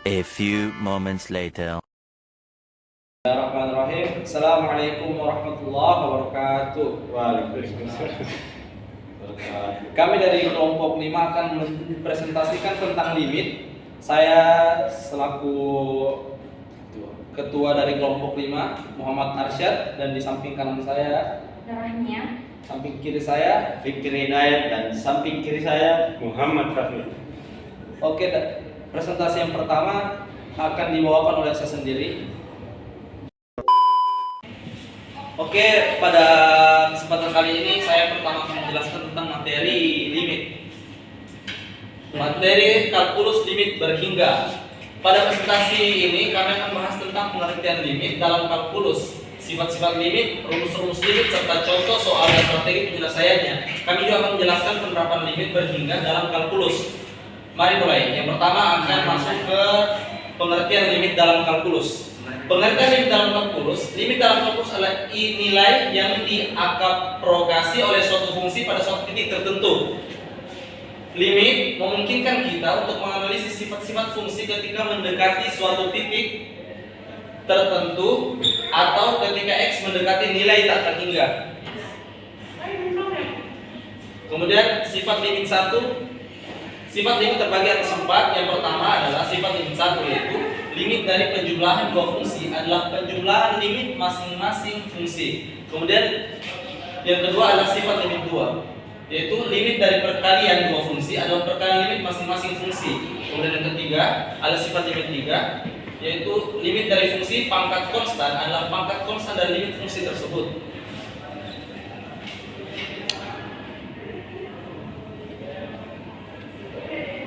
A few moments later. Bismillahirrahmanirrahim. Assalamualaikum warahmatullahi wabarakatuh. Waalaikumsalam. Kami dari kelompok 5 akan mempresentasikan tentang limit. Saya selaku ketua dari kelompok 5, Muhammad Arsyad, dan di samping kanan saya Darahnya. samping kiri saya Fikri Hidayat dan samping kiri saya Muhammad Rafli. Oke, presentasi yang pertama akan dibawakan oleh saya sendiri. Oke, pada kesempatan kali ini saya pertama akan menjelaskan tentang materi limit. Materi kalkulus limit berhingga. Pada presentasi ini kami akan bahas tentang pengertian limit dalam kalkulus, sifat-sifat limit, rumus-rumus limit, serta contoh soal dan strategi penyelesaiannya. Kami juga akan menjelaskan penerapan limit berhingga dalam kalkulus. Mari mulai. Yang pertama akan masuk ke pengertian limit dalam kalkulus. Pengertian limit dalam kalkulus adalah nilai yang diaprokasi oleh suatu fungsi pada suatu titik tertentu. Limit memungkinkan kita untuk menganalisis sifat-sifat fungsi ketika mendekati suatu titik tertentu atau ketika X mendekati nilai tak terhingga. Kemudian sifat limit 1. Sifat limit terbagi atas 4. Yang pertama adalah sifat limit 1, yaitu limit dari penjumlahan dua fungsi adalah penjumlahan limit masing-masing fungsi. Kemudian yang kedua adalah sifat limit 2, yaitu limit dari perkalian dua fungsi adalah perkalian limit masing-masing fungsi. Kemudian yang ketiga adalah sifat limit 3, yaitu limit dari fungsi pangkat konstan adalah pangkat konstan dari limit fungsi tersebut.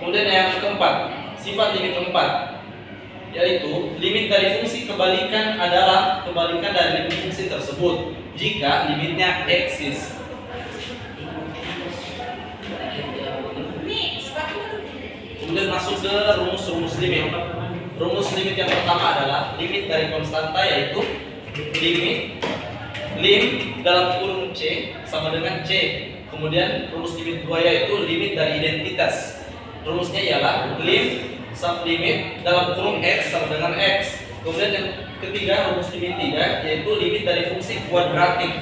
Kemudian yang keempat, sifat limit 4, yaitu limit dari fungsi kebalikan adalah kebalikan dari limit fungsi tersebut jika limitnya eksis. Kemudian masuk ke rumus-rumus limit. Rumus limit yang pertama adalah limit dari konstanta, yaitu limit lim dalam kurung C sama dengan C. Kemudian rumus limit 2 yaitu limit dari identitas. Rumusnya ialah lim sublimit dalam kurung X sama dengan X. Kemudian yang ketiga rumus limit 3 yaitu limit dari fungsi kuadratik.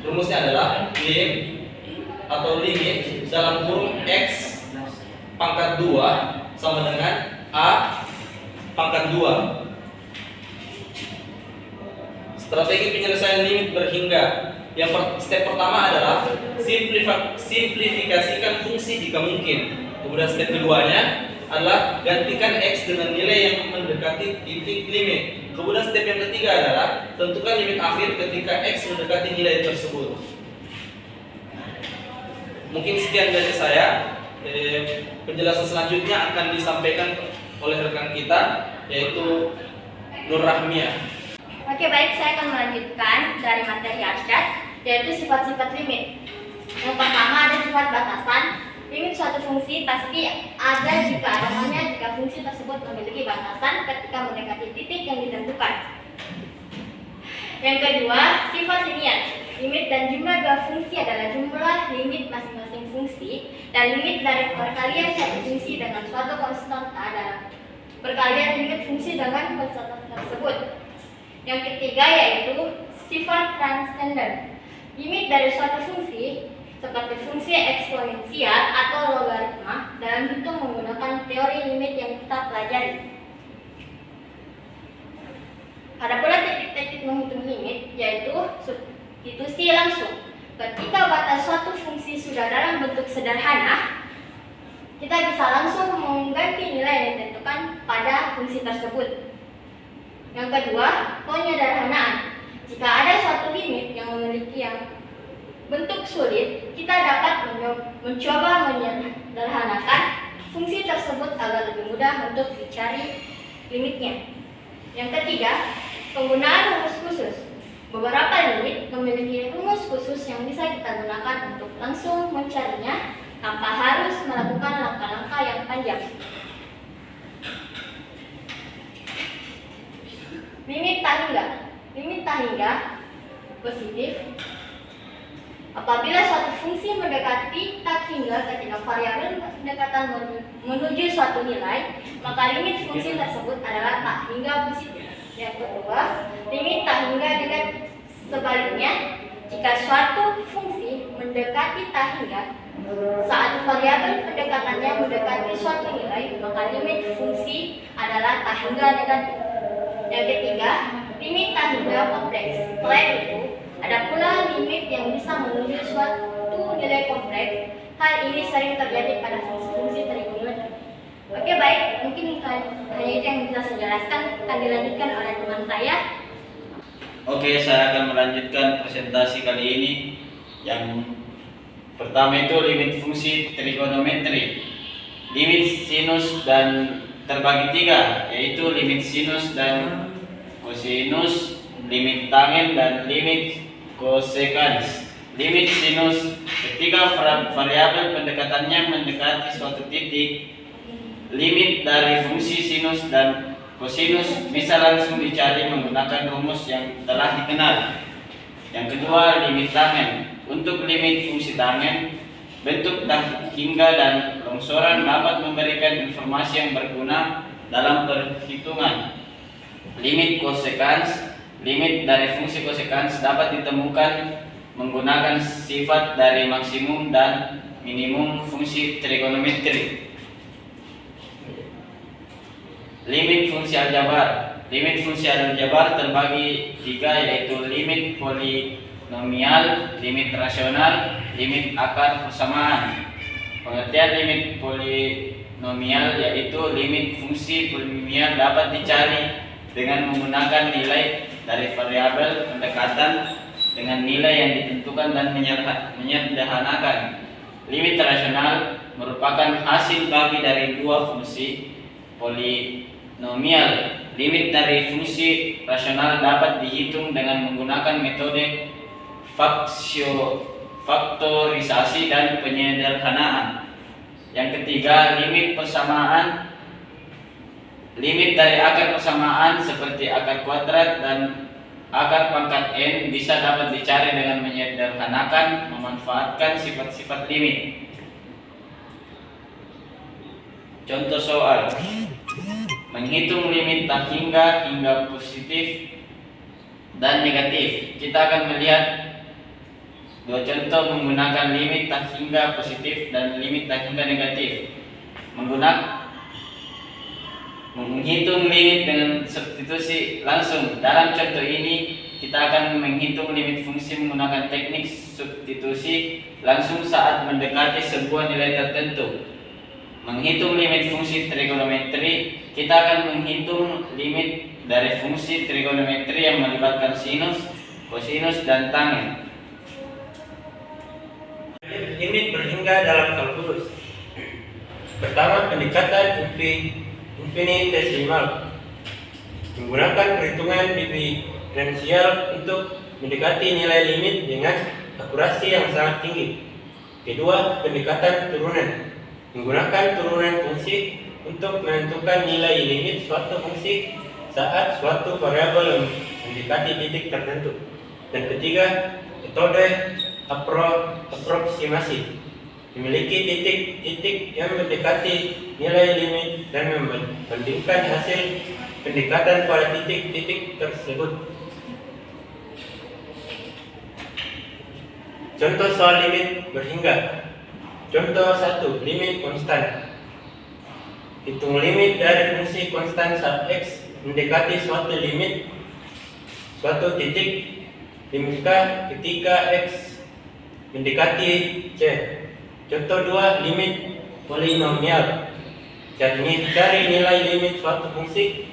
Rumusnya adalah lim atau limit dalam kurung X pangkat 2 sama dengan A pangkat 2. Strategi penyelesaian limit berhingga. Yang step pertama adalah simplifikasikan fungsi jika mungkin. Kemudian step keduanya adalah gantikan X dengan nilai yang mendekati titik limit. Kemudian step yang ketiga adalah tentukan limit akhir ketika X mendekati nilai tersebut. Mungkin sekian dari saya. Penjelasan selanjutnya akan disampaikan oleh rekan kita, yaitu Nur Rahmiah. Oke, baik, saya akan melanjutkan dari materi Arsyad, yaitu sifat-sifat limit. Yang pertama ada sifat batasan. Limit suatu fungsi pasti ada jika adanya jika fungsi tersebut memiliki batasan ketika mendekati titik yang ditentukan. Yang kedua, sifat linier. Limit dan jumlah dua fungsi adalah jumlah limit masing-masing fungsi dan limit dari perkalian satu fungsi dengan suatu konstanta adalah perkalian limit fungsi dengan konstanta tersebut. Yang ketiga yaitu sifat transcendent. Limit dari suatu fungsi seperti fungsi eksponensial atau logaritma dalam hitung menggunakan teori limit yang kita pelajari. Ada pula teknik-teknik menghitung limit, yaitu substitusi langsung. Ketika batas suatu fungsi sudah dalam bentuk sederhana, kita bisa langsung mengganti nilai yang ditentukan pada fungsi tersebut. Yang kedua, penyederhanaan. Jika ada suatu limit yang memiliki bentuk sulit, kita dapat mencoba menyederhanakan fungsi tersebut agar lebih mudah untuk dicari limitnya. Yang ketiga, penggunaan rumus khusus. Beberapa limit memiliki rumus khusus yang bisa kita gunakan untuk langsung mencarinya tanpa harus melakukan langkah-langkah yang panjang. Limit tak hingga. Limit tak hingga positif Apabila suatu fungsi mendekati tak hingga ketika variabel pendekatan menuju suatu nilai, maka limit fungsi tersebut adalah tak hingga positif. Yang kedua, limit tak hingga dengan sebaliknya, jika suatu fungsi mendekati tak hingga saat variabel pendekatannya mendekati suatu nilai, maka limit fungsi adalah tak hingga negatif. Yang ketiga, limit tak hingga kompleks. Selain itu, ada pula limit yang bisa menuju suatu nilai kompleks. Hal ini sering terjadi pada fungsi-fungsi trigonometri. Oke, baik, mungkin hanya itu yang bisa saya jelaskan. Akan dilanjutkan oleh teman saya. Oke, saya akan melanjutkan presentasi kali ini. Yang pertama itu limit fungsi trigonometri. Limit sinus dan terbagi tiga, yaitu limit sinus dan kosinus, limit tangen dan limit kosekans. Limit sinus ketika variabel pendekatannya mendekati suatu titik. Limit dari fungsi sinus dan kosinus bisa langsung dicari menggunakan rumus yang telah dikenal. Yang kedua, limit tangen. Untuk limit fungsi tangen, bentuk tak hingga dan longsoran dapat memberikan informasi yang berguna dalam perhitungan. Limit kosekans. Limit dari fungsi kosekans dapat ditemukan menggunakan sifat dari maksimum dan minimum fungsi trigonometri. Limit fungsi aljabar. Limit fungsi aljabar terbagi tiga, yaitu limit polinomial, limit rasional, limit akar persamaan. Pengertian limit polinomial yaitu limit fungsi polinomial dapat dicari dengan menggunakan nilai dari variabel pendekatan dengan nilai yang ditentukan dan menyederhanakan. Limit rasional merupakan hasil bagi dari dua fungsi polinomial. Limit dari fungsi rasional dapat dihitung dengan menggunakan metode faktorisasi dan penyederhanaan. Yang ketiga, limit persamaan. Limit dari akar persamaan seperti akar kuadrat dan akar pangkat n bisa dapat dicari dengan menyederhanakan memanfaatkan sifat-sifat limit. Contoh soal. Menghitung limit tak hingga positif dan negatif. Kita akan melihat dua contoh menggunakan limit tak hingga positif dan limit tak hingga negatif. Menghitung limit dengan substitusi langsung. Dalam contoh ini kita akan menghitung limit fungsi menggunakan teknik substitusi langsung saat mendekati sebuah nilai tertentu. Menghitung limit fungsi trigonometri, kita akan menghitung limit dari fungsi trigonometri yang melibatkan sinus, kosinus, dan tangen. Limit berhingga dalam kalkulus. Pertama, pendekatan infinitesimal. Menggunakan perhitungan diferensial untuk mendekati nilai limit dengan akurasi yang sangat tinggi. Kedua, pendekatan turunan. Menggunakan turunan fungsi untuk menentukan nilai limit suatu fungsi saat suatu variabel mendekati titik tertentu. Dan ketiga, metode aproksimasi. Memiliki titik-titik yang mendekati nilai limit dan membandingkan hasil pendekatan pada titik-titik tersebut. Contoh soal limit berhingga. Contoh 1. Limit konstan. Hitung limit dari fungsi konstan sub x mendekati suatu limit suatu titik. Limit k ketika x mendekati c. Contoh 2. Limit polinomial. Cari nilai limit suatu fungsi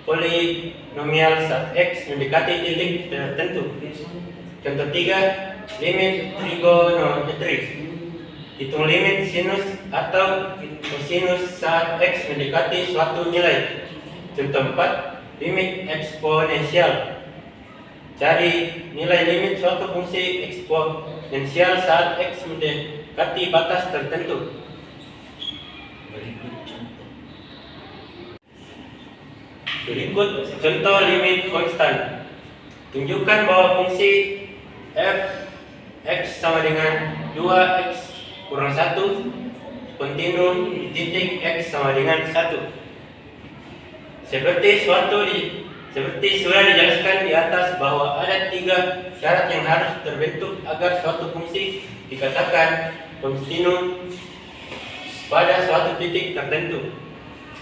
polinomial sub x mendekati titik tertentu. Contoh 3. Limit trigonometri. Hitung limit sinus atau kosinus saat x mendekati suatu nilai. Contoh 4. Limit eksponensial. Cari nilai limit suatu fungsi eksponensial saat x mendekati batas tertentu. Berikut contoh limit konstan. Tunjukkan bahwa fungsi f X sama dengan 2X kurang 1 kontinu di titik X sama dengan 1. Seperti sudah dijelaskan di atas bahwa ada 3 syarat yang harus terbentuk agar suatu fungsi dikatakan kontinu pada suatu titik tertentu.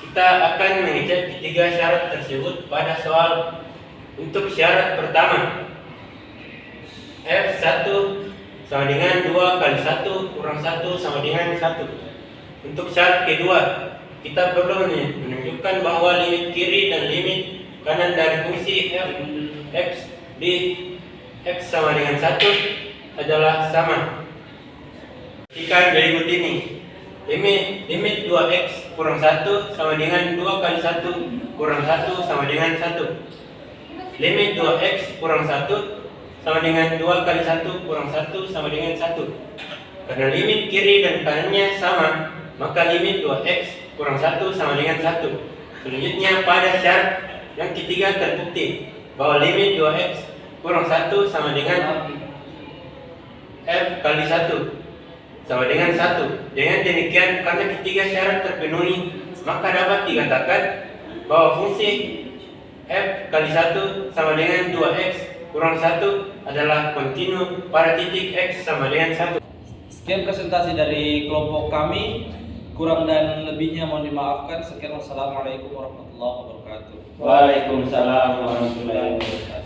Kita akan mengecek ketiga syarat tersebut pada soal. Untuk syarat pertama, F1 sama dengan 2 kali 1 kurang 1 sama dengan 1. Untuk syarat kedua, kita perlu menunjukkan bahwa limit kiri dan limit kanan dari fungsi f x di x sama dengan 1 adalah sama. Perhatikan berikut ini. Limit 2x kurang 1 sama dengan 2 kali 1 kurang 1 sama dengan 1. Limit 2x kurang 1 sama dengan 2 kali 1 kurang 1 sama dengan 1. Karena limit kiri dan kanannya sama, maka limit 2x kurang 1 sama dengan 1. Selanjutnya pada syarat yang ketiga terbukti bahwa limit 2x kurang 1 sama dengan f kali 1 sama dengan 1. Dengan demikian, karena ketiga syarat terpenuhi, maka dapat dikatakan bahwa fungsi f kali 1 sama dengan 2x kurang 1 adalah kontinu pada titik x sama dengan 1. Sekian presentasi dari kelompok kami. Kurang dan lebihnya mohon dimaafkan. Sekian, wassalamualaikum warahmatullahi wabarakatuh. Waalaikumsalam warahmatullahi wabarakatuh.